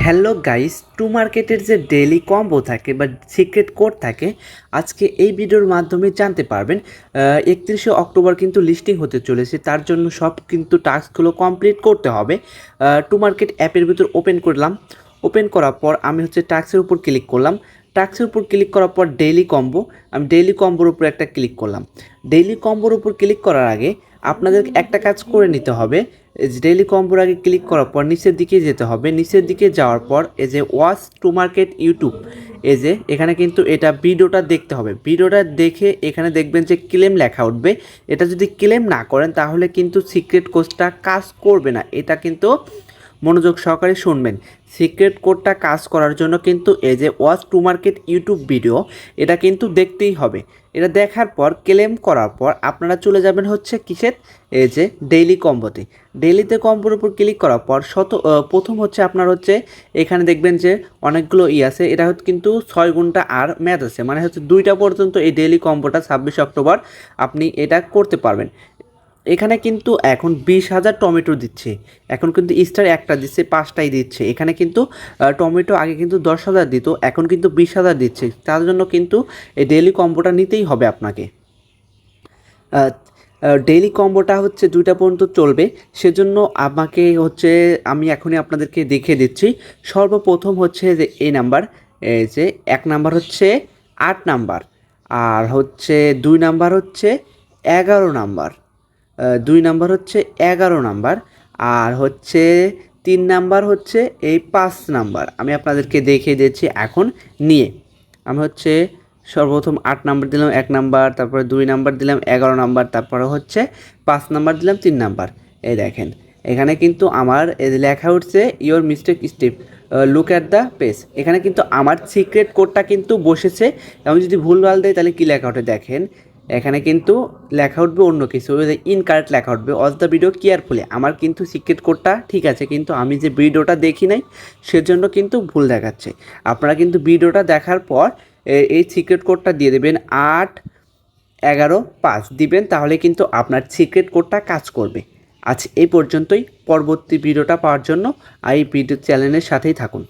Hello guys, two মার্কেটের যে daily combo থাকে বা সিক্রেট কোড থাকে আজকে এই ভিডিওর মাধ্যমে জানতে পারবেন। 31শে অক্টোবর কিন্তু লিস্টিং হতে চলেছে, তার জন্য সব কিন্তু টাস্কগুলো কমপ্লিট করতে হবে। টু মার্কেট অ্যাপের ভিতর ওপেন করলাম। ওপেন করার পর আমি টাস্কের উপর ক্লিক করলাম। টাস্কের উপর ক্লিক করার পর ডেইলি কম্বো, আমি ডেইলি কম্বোর উপর একটা ক্লিক করলাম। ডেইলি কম্বোর উপর ক্লিক করার আগে আপনাদের একটা কাজ করে নিতে হবে। ডেইলি কম্বোর আগে ক্লিক করার পর নিচের দিকে যেতে হবে। নিচের দিকে যাওয়ার পর এই যে ওয়াচ টু মার্কেট ইউটিউব, এই যে এখানে কিন্তু এটা ভিডিওটা দেখতে হবে। ভিডিওটা দেখে এখানে দেখবেন যে ক্লেম লেখা উঠবে। এটা যদি ক্লেম না করেন তাহলে কিন্তু সিক্রেট কোডটা কাজ করবে না। এটা কিন্তু মনোযোগ সহকারে শুনবেন। সিক্রেট কোডটা কাজ করার জন্য কিন্তু এই যে watch to market YouTube video, এটা কিন্তু দেখতেই হবে। এটা দেখার পর ক্লেম করার পর আপনারা চলে যাবেন কিসের, এই যে ডেইলি কম্বোতে। ডেইলিতে কম্বোর উপর ক্লিক করার পর প্রথম আপনার এখানে দেখবেন যে অনেকগুলো আছে। এটা কিন্তু 6 ঘন্টা আর ম্যাচ আছে, মানে 2টা পর্যন্ত এই ডেইলি কম্বোটা 26 অক্টোবর আপনি এটা করতে পারবেন। এখানে কিন্তু এখন 20,000 টমেটো দিচ্ছে। এখন কিন্তু স্টার একটা দিচ্ছে, 5টাই দিচ্ছে। এখানে কিন্তু টমেটো আগে কিন্তু 10,000 দিত, এখন কিন্তু 20,000 দিচ্ছে। তার জন্য কিন্তু এই ডেইলি কম্বোটা নিতেই হবে আপনাকে। ডেইলি কম্বোটা 2টা পর্যন্ত চলবে, সেজন্য আমাকে আমি এখনই আপনাদেরকে দেখিয়ে দিচ্ছি। সর্বপ্রথম যে এই নাম্বার, এই যে 1 নাম্বার 8 নাম্বার, আর 2 নাম্বার 11 নাম্বার, 2 নাম্বার 11 নাম্বার, আর 3 নাম্বার এই 5 নাম্বার। আমি আপনাদেরকে দেখিয়ে দিচ্ছি এখন নিয়ে। আমি সর্বপ্রথম 8 নাম্বার দিলাম 1 নাম্বার, তারপরে 2 নাম্বার দিলাম 11 নাম্বার, তারপরে 5 নাম্বার দিলাম 3 নাম্বার। এই দেখেন এখানে কিন্তু আমার লেখা উঠছে your mistake step, look at the page. এখানে কিন্তু আমার সিক্রেট কোডটা কিন্তু বসেছে। আমি যদি ভুলভাল দেয় তাহলে কী লেখা ওঠে দেখেন, এখানে কিন্তু লেখা উঠবে অন্য কিছু, ইনকারেক্ট লেখা উঠবে। অজ দ্য ভিডিও কেয়ারফুলি। আমার কিন্তু সিক্রেট কোডটা ঠিক আছে, কিন্তু আমি যে ভিডিওটা দেখি নাই সেজন্য কিন্তু ভুল দেখাচ্ছে। আপনারা কিন্তু ভিডিওটা দেখার পর এই সিক্রেট কোডটা দিয়ে দেবেন, 811 5 দিবেন, তাহলে কিন্তু আপনার সিক্রেট কোডটা কাজ করবে। আজ এই পর্যন্তই। পরবর্তী ভিডিওটা পাওয়ার জন্য এই ভিডিও চ্যানেলের সাথেই থাকুন।